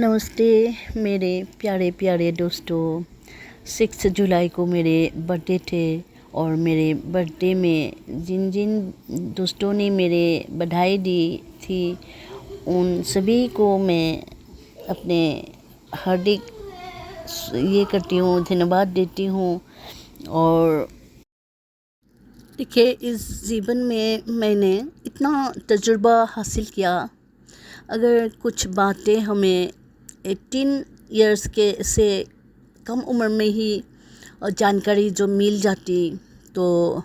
नमस्ते मेरे प्यारे प्यारे दोस्तों। 6 जुलाई को मेरे बर्थडे थे और मेरे बर्थडे में जिन जिन दोस्तों ने मेरे बधाई दी थी उन सभी को मैं अपने हार्दिक ये करती हूँ, धन्यवाद देती हूँ। और देखिए, इस जीवन में मैंने इतना तजुर्बा हासिल किया। अगर कुछ बातें हमें 18 इयर्स के से कम उम्र में ही जानकारी जो मिल जाती, तो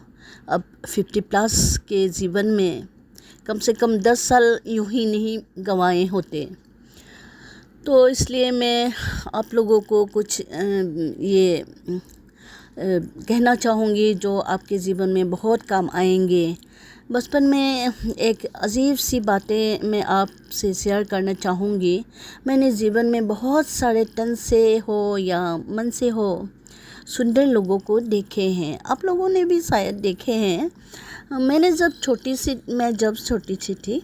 अब 50 प्लस के जीवन में कम से कम 10 साल यूं ही नहीं गंवाए होते। तो इसलिए मैं आप लोगों को कुछ ये कहना चाहूँगी जो आपके जीवन में बहुत काम आएंगे। बचपन में एक अजीब सी बातें मैं आपसे शेयर करना चाहूँगी। मैंने जीवन में बहुत सारे तन से हो या मन से हो सुंदर लोगों को देखे हैं। आप लोगों ने भी शायद देखे हैं। मैं जब छोटी सी थी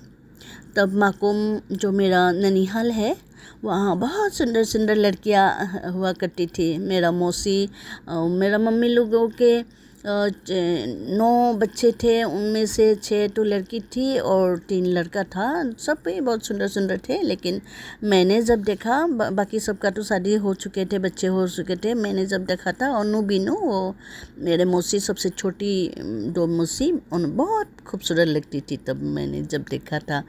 तब माकुम जो मेरा ननिहाल है वहाँ बहुत सुंदर सुंदर लड़कियाँ हुआ करती थी। मेरा मौसी मेरा मम्मी लोगों के 9 बच्चे थे, उनमें से 6 तो लड़की थी और 3 लड़का था। सब भी बहुत सुंदर सुंदर थे। लेकिन मैंने जब देखा बाकी सबका तो शादी हो चुके थे, बच्चे हो चुके थे। मैंने जब देखा था अनु बीनू, वो मेरे मौसी सबसे छोटी 2 मौसी, उन बहुत खूबसूरत लगती थी तब मैंने जब देखा था।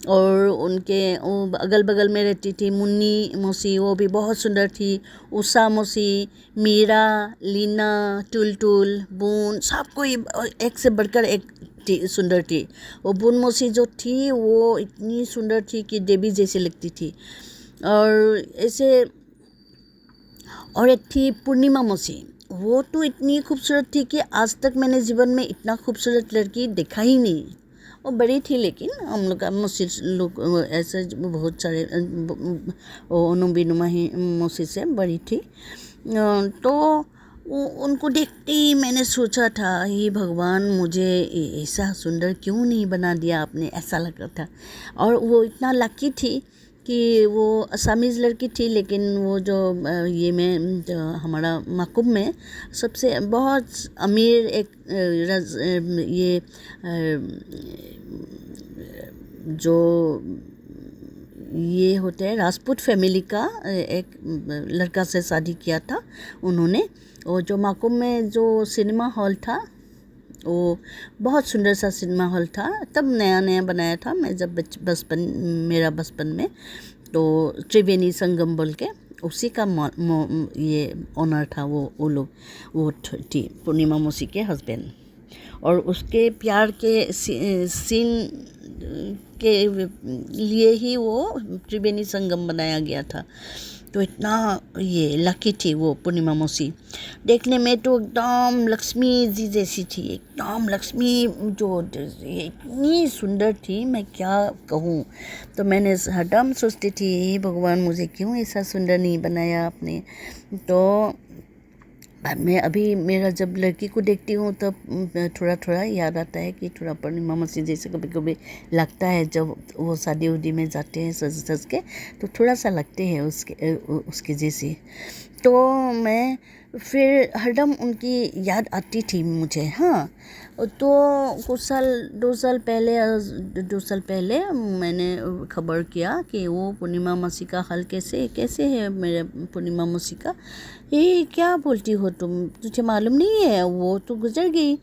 और उनके अगल बगल में रहती थी मुन्नी मौसी, वो भी बहुत सुंदर थी। उषा मौसी, मीरा, लीना, टुलटुल, बून, सब कोई एक से बढ़कर एक सुंदर थी। वो बून मौसी जो थी वो इतनी सुंदर थी कि देवी जैसी लगती थी। और ऐसे और एक थी पूर्णिमा मौसी, वो तो इतनी खूबसूरत थी कि आज तक मैंने जीवन में इतना खूबसूरत लड़की देखा ही नहीं। वो बड़ी थी लेकिन हम लोग का मौसी लोग ऐसे बहुत सारे अनु बीनुमा ही मौसी से बड़ी थी। तो उनको देखते ही मैंने सोचा था, हे भगवान, मुझे ऐसा सुंदर क्यों नहीं बना दिया आपने, ऐसा लग रहा था। और वो इतना लकी थी कि वो असामीज़ लड़की थी, लेकिन वो जो ये में जो हमारा माकुम में सबसे बहुत अमीर एक ये जो ये होते हैं राजपूत फैमिली का एक लड़का से शादी किया था उन्होंने। और जो माकुम में जो सिनेमा हॉल था वो बहुत सुंदर सा सिनेमा हॉल था, तब नया नया बनाया था। मैं जब मेरा बचपन में, तो त्रिवेणी संगम बोल के उसी का ये ओनर था वो थी पूर्णिमा मौसी के हस्बैंड। और उसके प्यार के सीन के लिए ही वो त्रिवेणी संगम बनाया गया था। तो इतना ये लकी थी वो पूर्णिमा मौसी। देखने में तो एकदम लक्ष्मी जी जैसी थी, एकदम लक्ष्मी, जो इतनी सुंदर थी मैं क्या कहूँ। तो मैंने हरदम सोचती थी, भगवान मुझे क्यों ऐसा सुंदर नहीं बनाया आपने। तो बाद में अभी मेरा जब लड़की को देखती हूँ तब थोड़ा थोड़ा याद आता है कि थोड़ा पूर्णिमा मौसी जैसे कभी कभी लगता है। जब वो शादी उदी में जाते हैं सज सज के, तो थोड़ा सा लगते हैं उसके जैसे। तो मैं फिर हरदम उनकी याद आती थी मुझे। हाँ, तो कुछ 2 साल पहले मैंने खबर किया कि वो पूर्णिमा मौसी का हाल कैसे है। मेरे पूर्णिमा मौसी का, ये क्या बोलती हो तुम, तुझे मालूम नहीं है, वो तो गुजर गई।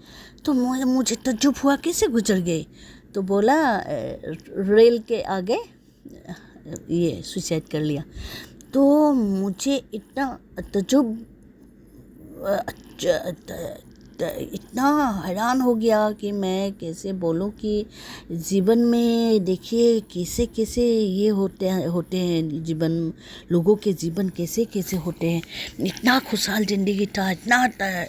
तो मुझे तजुब हुआ, कैसे गुजर गई। तो बोला रेल के आगे ये सुसाइड कर लिया। तो मुझे इतना तजुब इतना हैरान हो गया कि मैं कैसे बोलूं कि जीवन में देखिए कैसे कैसे ये होते हैं जीवन, लोगों के जीवन कैसे कैसे होते हैं। इतना खुशहाल ज़िंदगी था, इतना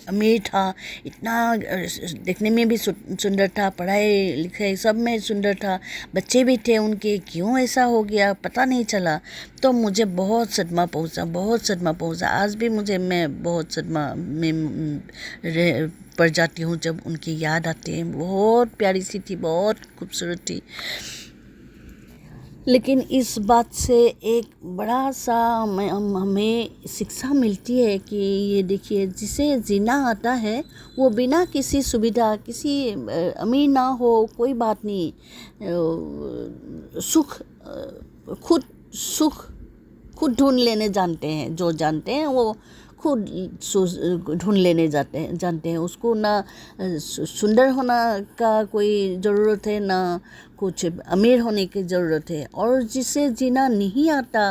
अमीर था, इतना देखने में भी सुंदर था, पढ़ाई लिखाई सब में सुंदर था, बच्चे भी थे उनके, क्यों ऐसा हो गया पता नहीं चला। तो मुझे बहुत सदमा पहुंचा। आज भी मैं बहुत सदमा में पड़ जाती हूँ जब उनकी याद आती है। बहुत प्यारी सी थी, बहुत खूबसूरत थी। लेकिन इस बात से एक बड़ा सा हमें शिक्षा मिलती है कि ये देखिए, जिसे जीना आता है वो बिना किसी सुविधा, किसी अमीर ना हो कोई बात नहीं, खुद सुख खुद ढूंढ लेने जानते हैं, जो जानते हैं वो खुद ढूंढ लेने जानते हैं। उसको ना सुंदर होना का कोई ज़रूरत है, ना कुछ अमीर होने की ज़रूरत है। और जिसे जीना नहीं आता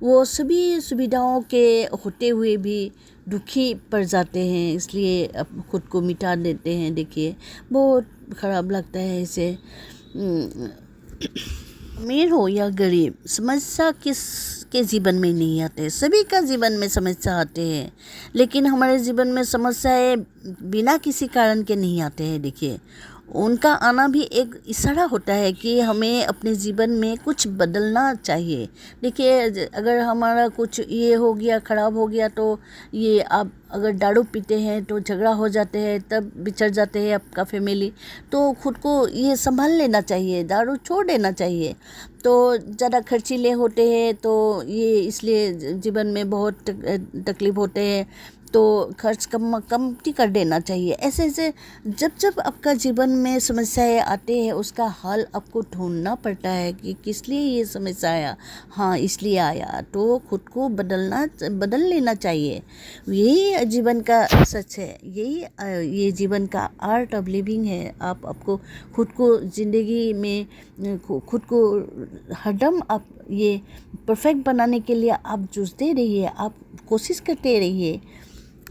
वो सभी सुविधाओं के होते हुए भी दुखी पड़ जाते हैं, इसलिए अब खुद को मिटा देते हैं। देखिए, बहुत ख़राब लगता है इसे। अमीर हो या गरीब, समस्या किस के जीवन में नहीं आते, सभी का जीवन में समस्या आते हैं। लेकिन हमारे जीवन में समस्याएं बिना किसी कारण के नहीं आते हैं। देखिए, उनका आना भी एक इशारा होता है कि हमें अपने जीवन में कुछ बदलना चाहिए। देखिए, अगर हमारा कुछ ये हो गया, ख़राब हो गया, तो ये आप अगर दारू पीते हैं तो झगड़ा हो जाते हैं, तब बिछड़ जाते हैं आपका फैमिली, तो खुद को ये संभाल लेना चाहिए, दारू छोड़ देना चाहिए। तो ज़्यादा खर्चीले होते हैं तो ये इसलिए जीवन में बहुत तकलीफ़ होते हैं, तो खर्च कम कर देना चाहिए। ऐसे ऐसे जब जब आपका जीवन में समस्याएं आते हैं, उसका हल आपको ढूंढना पड़ता है कि किस लिए ये समस्या आया। हाँ, इसलिए आया, तो खुद को बदल लेना चाहिए। यही जीवन का सच है, यही ये जीवन का आर्ट ऑफ लिविंग है। आपको खुद को ज़िंदगी में खुद को हरदम आप ये परफेक्ट बनाने के लिए आप जूझते रहिए, आप कोशिश करते रहिए।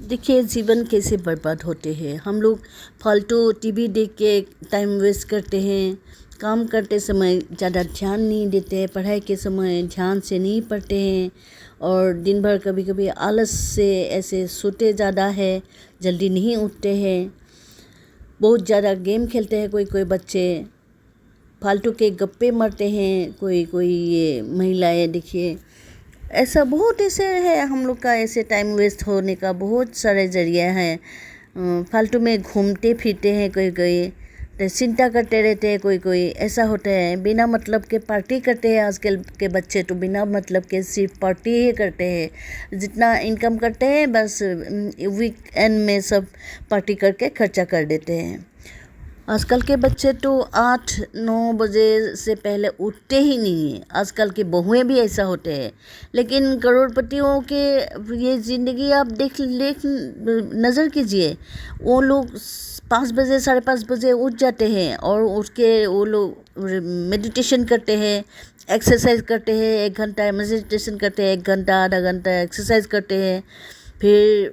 देखिए, जीवन कैसे बर्बाद होते हैं। हम लोग फालतू टीवी देख के टाइम वेस्ट करते हैं, काम करते समय ज़्यादा ध्यान नहीं देते हैं, पढ़ाई के समय ध्यान से नहीं पढ़ते हैं, और दिन भर कभी कभी आलस से ऐसे सोते ज़्यादा है, जल्दी नहीं उठते हैं, बहुत ज़्यादा गेम खेलते हैं कोई बच्चे, फालतू के गप्पे मारते हैं कोई ये महिलाएं। देखिए, ऐसा बहुत ऐसे है हम लोग का, ऐसे टाइम वेस्ट होने का बहुत सारे जरिया हैं। फालतू में घूमते फिरते हैं कोई, तो चिंता करते रहते हैं कोई, ऐसा होता है। बिना मतलब के पार्टी करते हैं आजकल के बच्चे, तो बिना मतलब के सिर्फ पार्टी ही करते हैं। जितना इनकम करते हैं बस वीकेंड में सब पार्टी करके खर्चा कर देते हैं। आजकल के बच्चे तो 8-9 बजे से पहले उठते ही नहीं हैं। आजकल की बहुएं भी ऐसा होते हैं। लेकिन करोड़पतियों के ये ज़िंदगी आप देख नज़र कीजिए, वो लोग 5 बजे 5:30 बजे उठ जाते हैं, और उठ के वो लोग मेडिटेशन करते हैं, एक्सरसाइज करते हैं, 1 घंटा मेडिटेशन करते हैं, 1 घंटा आधा घंटा एक्सरसाइज करते हैं, फिर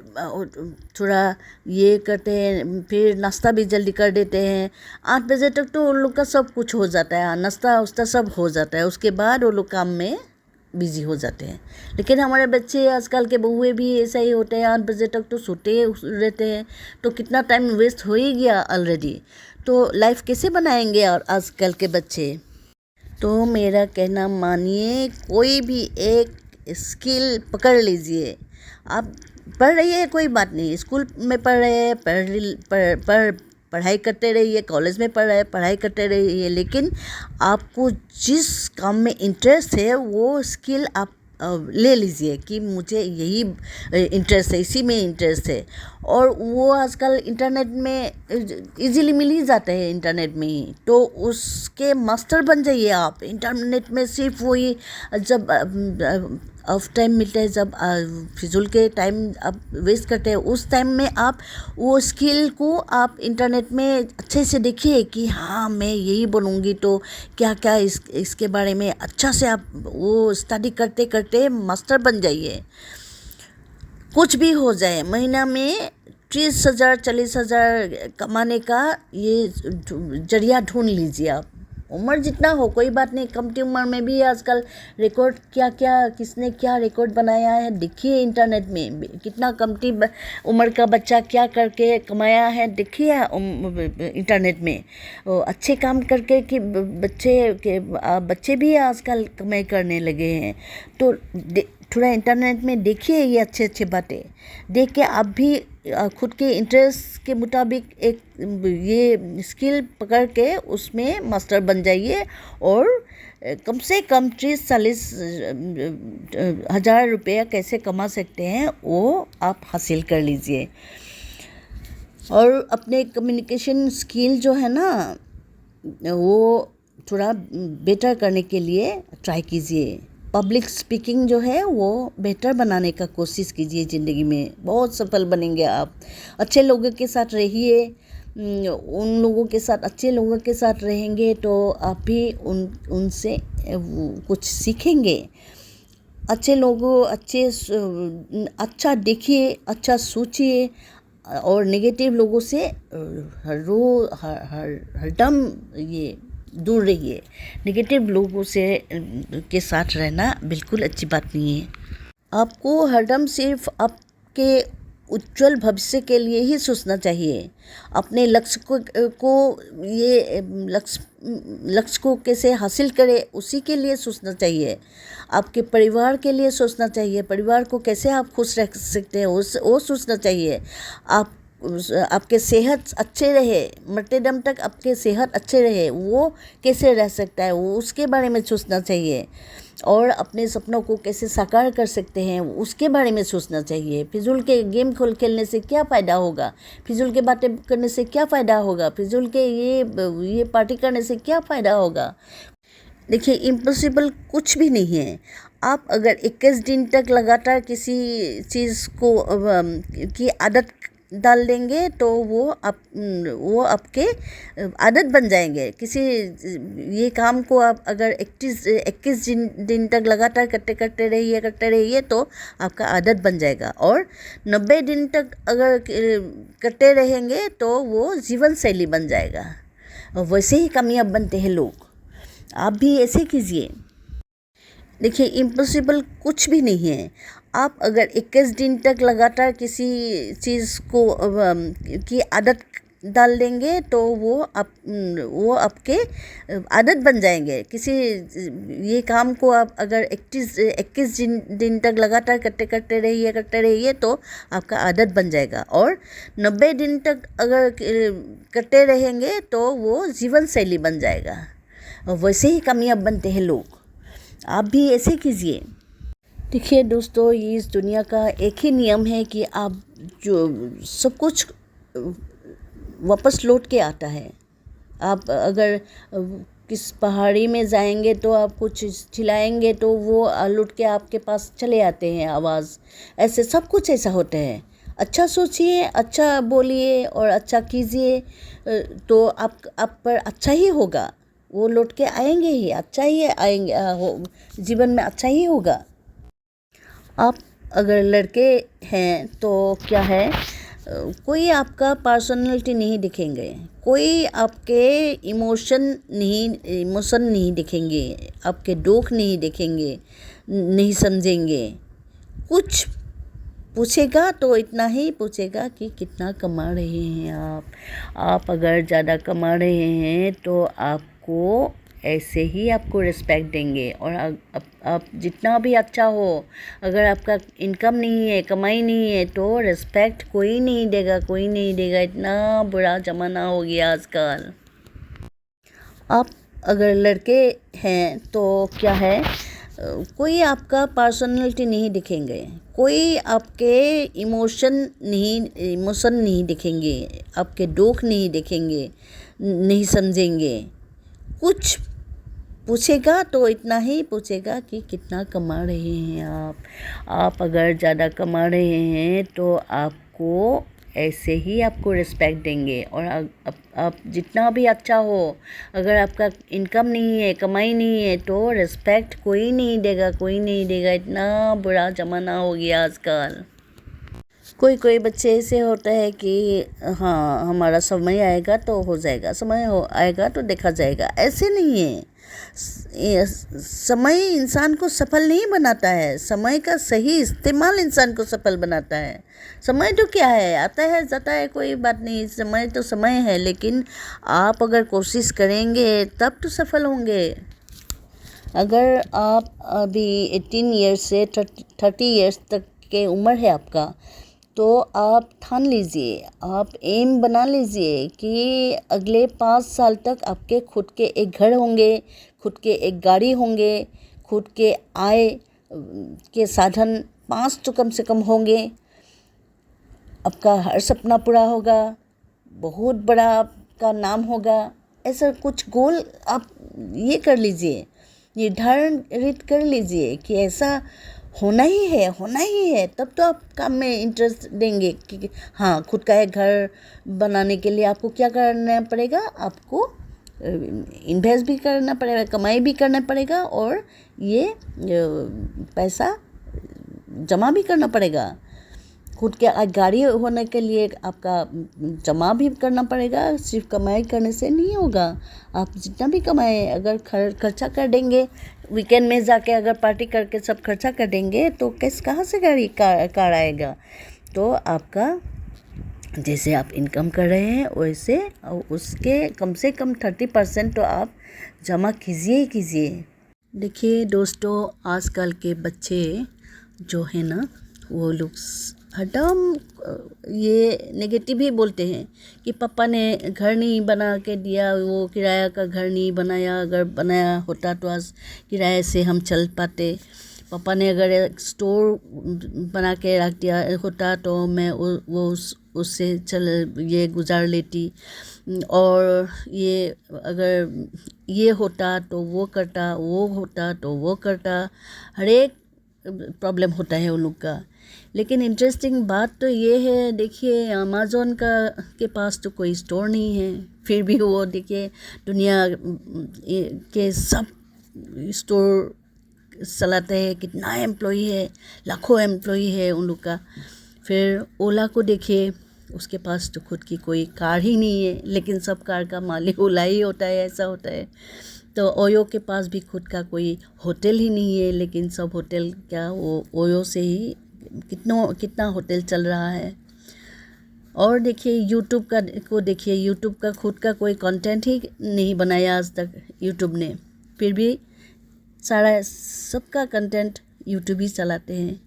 थोड़ा ये करते हैं, फिर नाश्ता भी जल्दी कर देते हैं। 8 बजे तक तो उन लोग का सब कुछ हो जाता है, नाश्ता उस्ता सब हो जाता है, उसके बाद वो लोग काम में बिजी हो जाते हैं। लेकिन हमारे बच्चे आजकल के बहुए भी ऐसा ही होते हैं, 8 बजे तक तो सोते रहते हैं, तो कितना टाइम वेस्ट हो ही गया ऑलरेडी। तो लाइफ कैसे बनाएंगे और आजकल के बच्चे। तो मेरा कहना मानिए, कोई भी एक स्किल पकड़ लीजिए। आप पढ़ रही है कोई बात नहीं, स्कूल में पढ़ रहे हैं, पढ़ाई करते रहिए, कॉलेज में पढ़ रहे हैं, पढ़ाई करते रहिए, लेकिन आपको जिस काम में इंटरेस्ट है वो स्किल आप ले लीजिए कि मुझे यही इंटरेस्ट है, इसी में इंटरेस्ट है। और वो आजकल इंटरनेट में इजीली मिल ही जाते हैं, इंटरनेट में ही, तो उसके मास्टर बन जाइए आप। इंटरनेट में सिर्फ वही जब ऑफ टाइम मिलता है, जब फिजूल के टाइम आप वेस्ट करते हैं, उस टाइम में आप वो स्किल को आप इंटरनेट में अच्छे से देखिए कि हाँ मैं यही बनूंगी, तो क्या क्या इसके बारे में अच्छा से आप वो स्टडी करते करते मास्टर बन जाइए। कुछ भी हो जाए, महीना में 30,000 40,000 कमाने का ये जरिया ढूंढ लीजिए आप। उम्र जितना हो कोई बात नहीं, कम की उम्र में भी आजकल रिकॉर्ड किसने क्या रिकॉर्ड बनाया है देखिए। इंटरनेट में कितना कमती उम्र का बच्चा क्या करके कमाया है देखिए। इंटरनेट में अच्छे काम करके कि बच्चे भी आजकल कमाई करने लगे हैं। तो थोड़ा इंटरनेट में देखिए, ये अच्छे बातें देख के आप भी खुद के इंटरेस्ट के मुताबिक एक ये स्किल पकड़ के उसमें मास्टर बन जाइए, और कम से कम 30-40 हज़ार रुपया कैसे कमा सकते हैं वो आप हासिल कर लीजिए। और अपने कम्युनिकेशन स्किल जो है ना वो थोड़ा बेटर करने के लिए ट्राई कीजिए। पब्लिक स्पीकिंग जो है वो बेहतर बनाने का कोशिश कीजिए। ज़िंदगी में बहुत सफल बनेंगे आप। अच्छे लोगों के साथ रहिए, उन लोगों के साथ, अच्छे लोगों के साथ रहेंगे तो आप भी उनसे कुछ सीखेंगे। अच्छे लोगों अच्छा देखिए, अच्छा सोचिए और नेगेटिव लोगों से हरदम ये दूर रहिए। नेगेटिव लोगों से के साथ रहना बिल्कुल अच्छी बात नहीं है। आपको हरदम सिर्फ आपके उज्जवल भविष्य के लिए ही सोचना चाहिए। अपने लक्ष्य को कैसे हासिल करें उसी के लिए सोचना चाहिए। आपके परिवार के लिए सोचना चाहिए। परिवार को कैसे आप खुश रख सकते हैं वो सोचना चाहिए। आपके सेहत अच्छे रहे, मरते दम तक आपके सेहत अच्छे रहे, वो कैसे रह सकता है वो उसके बारे में सोचना चाहिए। और अपने सपनों को कैसे साकार कर सकते हैं उसके बारे में सोचना चाहिए। फिजूल के गेम खेलने से क्या फ़ायदा होगा, फिजूल के बातें करने से क्या फ़ायदा होगा, फिजूल के ये पार्टी करने से क्या फ़ायदा होगा। देखिए, इम्पॉसिबल कुछ भी नहीं है। आप अगर 21 दिन तक लगातार किसी चीज़ को की आदत डाल देंगे तो वो आपके आदत बन जाएंगे। किसी ये काम को आप अगर 21 दिन तक लगातार करते रहिए तो आपका आदत बन जाएगा। और 90 दिन तक अगर करते रहेंगे तो वो जीवन शैली बन जाएगा। वैसे ही कामयाब बनते हैं लोग। आप भी ऐसे कीजिए। देखिए, इम्पॉसिबल कुछ भी नहीं है। आप अगर 21 दिन तक लगातार किसी चीज़ को की आदत डाल देंगे तो वो आपके आदत बन जाएंगे। किसी ये काम को आप अगर 21 दिन तक लगातार करते रहिए तो आपका आदत बन जाएगा। और 90 दिन तक अगर करते रहेंगे तो वो जीवन शैली बन जाएगा। वैसे ही कामयाब बनते हैं लोग। आप भी ऐसे कीजिए। देखिए दोस्तों, ये इस दुनिया का एक ही नियम है कि आप जो सब कुछ वापस लौट के आता है। आप अगर किस पहाड़ी में जाएंगे तो आप कुछ चिल्लाएंगे तो वो लौट के आपके पास चले आते हैं आवाज़। ऐसे सब कुछ ऐसा होता है। अच्छा सोचिए, अच्छा बोलिए और अच्छा कीजिए तो आप पर अच्छा ही होगा। वो लौट के आएंगे ही, अच्छा ही आएंगे, जीवन में अच्छा ही होगा। आप अगर लड़के हैं तो क्या है, कोई आपका पर्सनालिटी नहीं दिखेंगे, कोई आपके इमोशन नहीं दिखेंगे, आपके दुख नहीं दिखेंगे, नहीं समझेंगे। कुछ पूछेगा तो इतना ही पूछेगा कि कितना कमा रहे हैं आप अगर ज़्यादा कमा रहे हैं तो आपको ऐसे ही आपको रिस्पेक्ट देंगे। और आप जितना भी अच्छा हो, अगर आपका इनकम नहीं है, कमाई नहीं है तो रिस्पेक्ट कोई नहीं देगा। इतना बुरा ज़माना हो गया आजकल। आप अगर लड़के हैं तो क्या है, कोई आपका पर्सनालिटी नहीं दिखेंगे, कोई आपके इमोशन नहीं दिखेंगे, आपके दुख नहीं दिखेंगे, नहीं समझेंगे। कुछ पूछेगा तो इतना ही पूछेगा कि कितना कमा रहे हैं आप अगर ज़्यादा कमा रहे हैं तो आपको ऐसे ही आपको रिस्पेक्ट देंगे। और आप जितना भी अच्छा हो, अगर आपका इनकम नहीं है, कमाई नहीं है तो रिस्पेक्ट कोई नहीं देगा। इतना बुरा ज़माना हो गया आजकल। कोई बच्चे ऐसे होता है कि हाँ, हमारा समय आएगा तो हो जाएगा, आएगा तो देखा जाएगा। ऐसे नहीं है। समय इंसान को सफल नहीं बनाता है, समय का सही इस्तेमाल इंसान को सफल बनाता है। समय तो क्या है, आता है जाता है, कोई बात नहीं। समय तो समय है, लेकिन आप अगर कोशिश करेंगे तब तो सफल होंगे। अगर आप अभी 18 ईयर्स से 30 ईयर्स तक के उम्र है आपका, तो आप ठान लीजिए, आप एम बना लीजिए कि अगले 5 साल तक आपके खुद के एक घर होंगे, खुद के एक गाड़ी होंगे, खुद के आय के साधन 5 तो कम से कम होंगे, आपका हर सपना पूरा होगा, बहुत बड़ा आपका नाम होगा। ऐसा कुछ गोल आप ये कर लीजिए, निर्धारित कर लीजिए कि ऐसा होना ही है, होना ही है। तब तो आप काम में इंटरेस्ट देंगे कि हाँ, खुद का एक घर बनाने के लिए आपको क्या करना पड़ेगा, आपको इन्वेस्ट भी करना पड़ेगा, कमाई भी करना पड़ेगा और ये पैसा जमा भी करना पड़ेगा। खुद के गाड़ी होने के लिए आपका जमा भी करना पड़ेगा, सिर्फ कमाई करने से नहीं होगा। आप जितना भी कमाए अगर खर्चा कर देंगे, वीकेंड में जाके अगर पार्टी करके सब खर्चा कर देंगे तो कहाँ से गाड़ी कार आएगा। तो आपका जैसे आप इनकम कर रहे हैं वैसे उसके कम से कम 30% तो आप जमा कीजिए ही कीजिए। देखिए दोस्तों, आजकल के बच्चे जो है ना, वो लोग हरदम ये नेगेटिव ही बोलते हैं कि पापा ने घर नहीं बना के दिया, वो किराया का घर नहीं बनाया, अगर बनाया होता तो आज किराए से हम चल पाते। पापा ने अगर एक स्टोर बना के रख दिया होता तो मैं उससे ये गुजार लेती, और ये अगर ये होता तो वो करता, वो होता तो वो करता। हर एक प्रॉब्लम होता है उन लोग का। लेकिन इंटरेस्टिंग बात तो ये है, देखिए अमेज़न के पास तो कोई स्टोर नहीं है, फिर भी वो देखिए दुनिया के सब स्टोर चलाते हैं। कितना एम्प्लॉई है, लाखों एम्प्लॉई है उन लोग का। फिर ओला को देखिए, उसके पास तो खुद की कोई कार ही नहीं है, लेकिन सब कार का मालिक ओला ही होता है, ऐसा होता है। तो ओयो के पास भी खुद का कोई होटल ही नहीं है, लेकिन सब होटल क्या वो ओयो से ही कितना होटल चल रहा है। और देखिए यूट्यूब को देखिए, यूट्यूब का खुद का कोई कंटेंट ही नहीं बनाया आज तक यूट्यूब ने, फिर भी सारा सबका कंटेंट यूट्यूब ही चलाते हैं।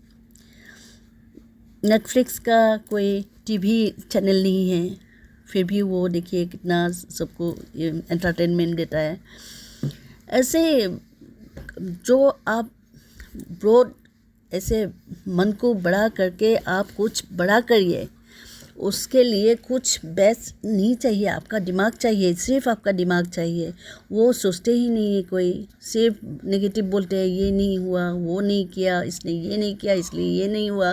नेटफ्लिक्स का कोई टीवी चैनल नहीं है, फिर भी वो देखिए कितना सबको एंटरटेनमेंट देता है। ऐसे जो आप ब्रॉड ऐसे मन को बड़ा करके आप कुछ बड़ा करिए, उसके लिए कुछ बेस्ट नहीं चाहिए, आपका दिमाग चाहिए, सिर्फ आपका दिमाग चाहिए। वो सोचते ही नहीं है कोई, सिर्फ नेगेटिव बोलते हैं, ये नहीं हुआ, वो नहीं किया, इसने ये नहीं किया इसलिए ये नहीं हुआ।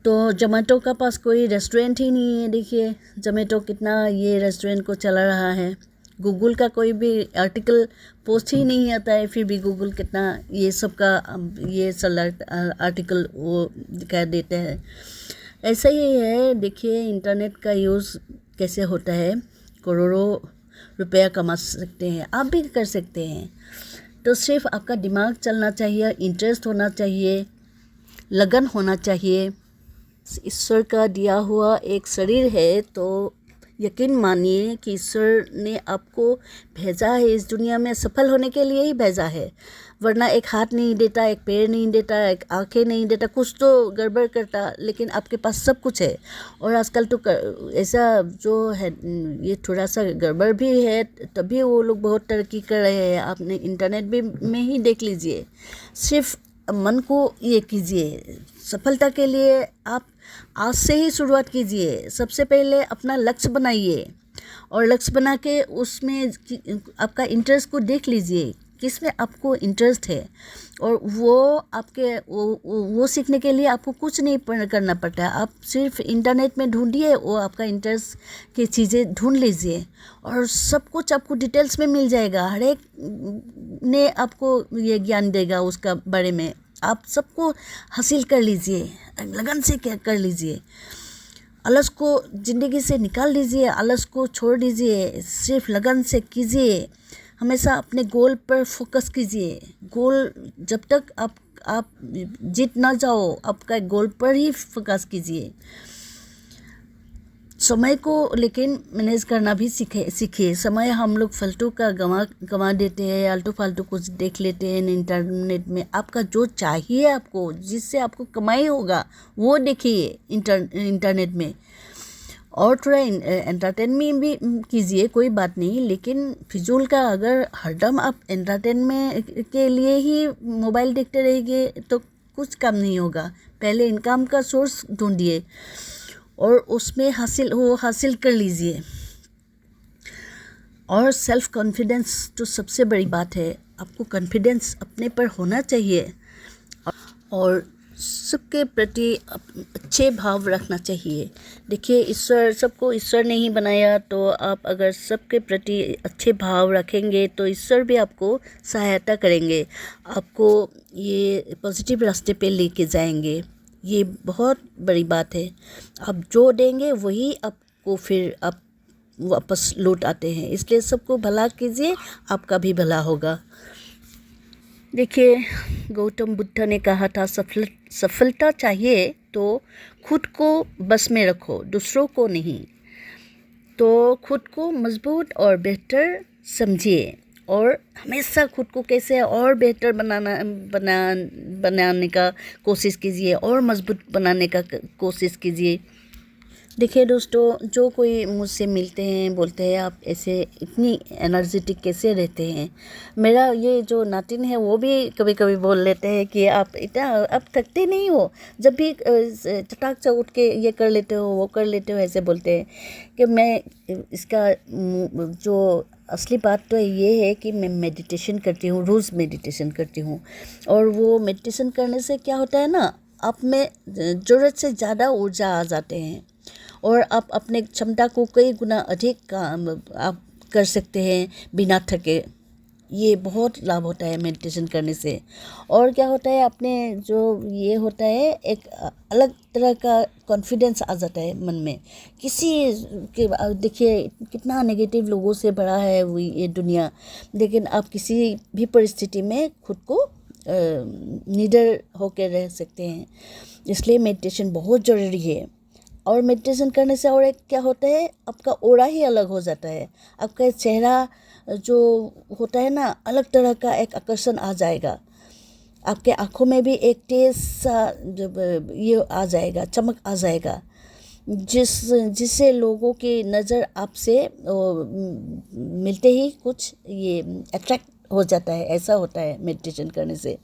तो जोमेटो का पास कोई रेस्टोरेंट ही नहीं है, देखिए जोमेटो कितना ये रेस्टोरेंट को चला रहा है। गूगल का कोई भी आर्टिकल पोस्ट ही नहीं आता है, फिर भी गूगल कितना ये सब का ये सेलेक्ट आर्टिकल वो दिखा देते हैं। ऐसा ही है, देखिए इंटरनेट का यूज़ कैसे होता है, करोड़ों रुपया कमा सकते हैं, आप भी कर सकते हैं। तो सिर्फ आपका दिमाग चलना चाहिए, इंटरेस्ट होना चाहिए, लगन होना चाहिए। ईश्वर का दिया हुआ एक शरीर है, तो यकीन मानिए कि ईश्वर ने आपको भेजा है इस दुनिया में सफल होने के लिए ही भेजा है, वरना एक हाथ नहीं देता, एक पैर नहीं देता, एक आंखें नहीं देता, कुछ तो गड़बड़ करता। लेकिन आपके पास सब कुछ है। और आजकल तो ऐसा जो है ये थोड़ा सा गड़बड़ भी है, तभी वो लोग बहुत तरक्की कर रहे हैं। आपने इंटरनेट भी में ही देख लीजिए। सिर्फ मन को ये कीजिए, सफलता के लिए आप आज से ही शुरुआत कीजिए। सबसे पहले अपना लक्ष्य बनाइए, और लक्ष्य बना के उसमें आपका इंटरेस्ट को देख लीजिए, किस में आपको इंटरेस्ट है। और वो आपके वो सीखने के लिए आपको कुछ नहीं करना पड़ता है। आप सिर्फ इंटरनेट में ढूंढिए, वो आपका इंटरेस्ट की चीज़ें ढूंढ लीजिए, और सब कुछ आपको डिटेल्स में मिल जाएगा। हर एक ने आपको ये ज्ञान देगा उसका बारे में। आप सबको हासिल कर लीजिए, लगन से क्या कर लीजिए। आलस को ज़िंदगी से निकाल दीजिए, आलस को छोड़ दीजिए, सिर्फ लगन से कीजिए। हमेशा अपने गोल पर फोकस कीजिए। गोल जब तक आप जीत ना जाओ, आपका गोल पर ही फोकस कीजिए। समय को लेकिन मैनेज करना भी सीखे। समय हम लोग फालतू का गंवा देते हैं, आलतू फालतू कुछ देख लेते हैं इंटरनेट में। आपका जो चाहिए, आपको जिससे आपको कमाई होगा वो देखिए इंटरनेट में। और थोड़ा एंटरटेनमेंट भी कीजिए, कोई बात नहीं, लेकिन फिजूल का अगर हरदम आप एंटरटेनमेंट के लिए ही मोबाइल देखते रहेंगे तो कुछ काम नहीं होगा। पहले इनकम का सोर्स ढूंढिए और उसमें हासिल कर लीजिए। और सेल्फ कॉन्फिडेंस तो सबसे बड़ी बात है। आपको कॉन्फिडेंस अपने पर होना चाहिए और सबके प्रति अच्छे भाव रखना चाहिए। देखिए, सबको ईश्वर ने ही बनाया, तो आप अगर सबके प्रति अच्छे भाव रखेंगे तो ईश्वर भी आपको सहायता करेंगे, आपको ये पॉजिटिव रास्ते पे लेके जाएंगे। ये बहुत बड़ी बात है। आप जो देंगे वही आपको फिर आप वापस लौट आते हैं। इसलिए सबको भला कीजिए, आपका भी भला होगा। देखिए, गौतम बुद्ध ने कहा था, सफलता चाहिए तो खुद को बस में रखो, दूसरों को नहीं। तो खुद को मजबूत और बेहतर समझिए और हमेशा खुद को कैसे और बेहतर बनाने का कोशिश कीजिए और मजबूत बनाने का कोशिश कीजिए। देखिए दोस्तों, जो कोई मुझसे मिलते हैं बोलते हैं आप ऐसे इतनी एनर्जेटिक कैसे रहते हैं। मेरा ये जो नातिन है वो भी कभी कभी बोल लेते हैं कि आप इतना आप थकते नहीं हो, जब भी चटाक से उठ के ये कर लेते हो वो कर लेते हो, ऐसे बोलते हैं। कि मैं इसका जो असली बात तो ये है कि मैं मेडिटेशन करती हूँ, रोज़ मेडिटेशन करती हूँ। और वो मेडिटेशन करने से क्या होता है ना, आप में ज़रूरत से ज़्यादा ऊर्जा आ जाते हैं और आप अपने क्षमता को कई गुना अधिक काम आप कर सकते हैं बिना थके। ये बहुत लाभ होता है मेडिटेशन करने से। और क्या होता है, अपने जो ये होता है एक अलग तरह का कॉन्फिडेंस आ जाता है मन में। किसी के देखिए कितना नेगेटिव लोगों से भरा है वो ये दुनिया, लेकिन आप किसी भी परिस्थिति में खुद को निडर होकर रह सकते हैं। इसलिए मेडिटेशन बहुत ज़रूरी है। और मेडिटेशन करने से और एक क्या होता है, आपका ऑरा ही अलग हो जाता है। आपका चेहरा जो होता है ना, अलग तरह का एक आकर्षण आ जाएगा। आपके आँखों में भी एक तेज सा जब ये आ जाएगा, चमक आ जाएगा, जिससे लोगों की नज़र आपसे मिलते ही कुछ ये अट्रैक्ट हो जाता है। ऐसा होता है मेडिटेशन करने से।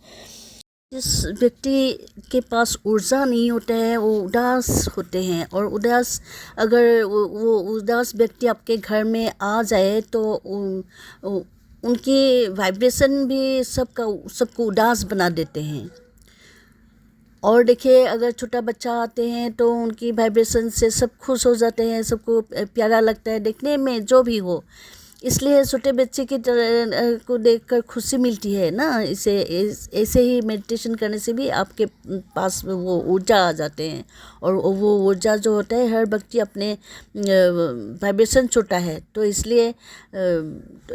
जिस व्यक्ति के पास ऊर्जा नहीं होता है वो उदास होते हैं, और अगर वो उदास व्यक्ति आपके घर में आ जाए तो उनकी वाइब्रेशन भी सबको उदास बना देते हैं। और देखिए, अगर छोटा बच्चा आते हैं तो उनकी वाइब्रेशन से सब खुश हो जाते हैं, सबको प्यारा लगता है देखने में, जो भी हो। इसलिए छोटे बच्चे की तरह को देखकर खुशी मिलती है ना। ऐसे ही मेडिटेशन करने से भी आपके पास वो ऊर्जा आ जाते हैं, और वो ऊर्जा जो होता है हर व्यक्ति अपने वाइब्रेशन छोटा है, तो इसलिए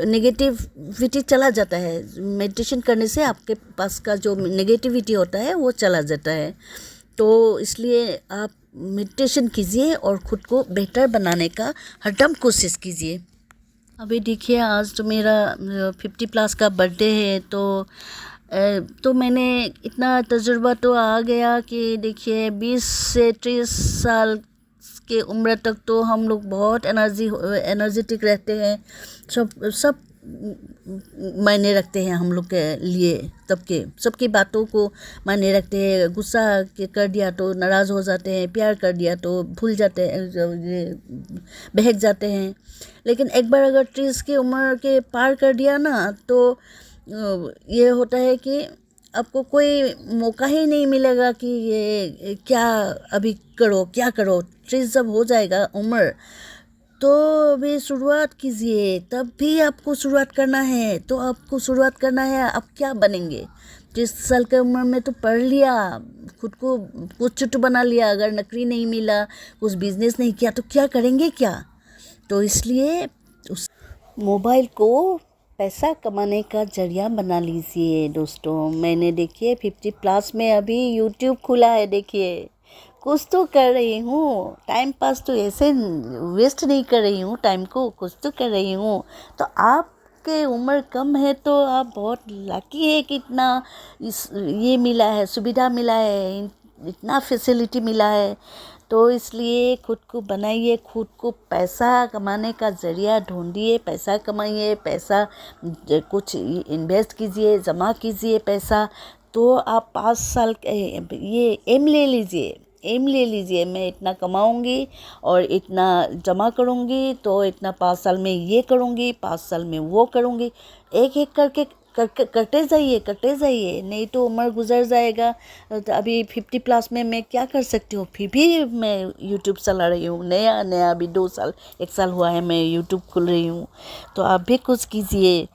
नेगेटिविटी चला जाता है। मेडिटेशन करने से आपके पास का जो नेगेटिविटी होता है वो चला जाता है। तो इसलिए आप मेडिटेशन कीजिए और ख़ुद को बेहतर बनाने का हरदम कोशिश कीजिए। अभी देखिए, आज तो मेरा 50+ का बर्थडे है, तो मैंने इतना तजुर्बा तो आ गया कि देखिए 20 से 30 साल के उम्र तक तो हम लोग बहुत एनर्जेटिक रहते हैं। सब मायने रखते हैं हम लोग के लिए, सबकी बातों को मायने रखते हैं। गुस्सा कर दिया तो नाराज़ हो जाते हैं, प्यार कर दिया तो भूल जाते हैं, बहक जाते हैं। लेकिन एक बार अगर 30 की उम्र के पार कर दिया ना, तो ये होता है कि आपको कोई मौका ही नहीं मिलेगा कि ये क्या अभी करो, क्या करो। 30 जब हो जाएगा उम्र, तो अभी शुरुआत कीजिए। तब भी आपको शुरुआत करना है, तो आपको शुरुआत करना है। आप क्या बनेंगे? 30 साल की उम्र में तो पढ़ लिया, खुद को कुछ तो बना लिया, अगर नौकरी नहीं मिला, कुछ बिजनेस नहीं किया, तो क्या करेंगे क्या? तो इसलिए उस मोबाइल को पैसा कमाने का जरिया बना लीजिए दोस्तों। मैंने देखिए 50+ में अभी यूट्यूब खुला है। देखिए, कुछ तो कर रही हूँ, टाइम पास तो ऐसे वेस्ट नहीं कर रही हूँ टाइम को, कुछ तो कर रही हूँ। तो आपके उम्र कम है तो आप बहुत लकी है कि इतना ये मिला है, सुविधा मिला है, इतना फैसिलिटी मिला है। तो इसलिए खुद को बनाइए, खुद को पैसा कमाने का ज़रिया ढूंढिए, पैसा कमाइए, पैसा कुछ इन्वेस्ट कीजिए, जमा कीजिए पैसा। तो आप 5 साल ये एम ले लीजिए, मैं इतना कमाऊंगी और इतना जमा करूंगी, तो इतना 5 साल में ये करूंगी, 5 साल में वो करूंगी। एक एक करके करते जाइए, नहीं तो उम्र गुजर जाएगा। तो अभी 50+ में मैं क्या कर सकती हूँ, फिर भी मैं यूट्यूब चला रही हूँ, नया अभी 2 साल 1 साल हुआ है मैं यूट्यूब खोल रही हूँ। तो आप भी कुछ कीजिए।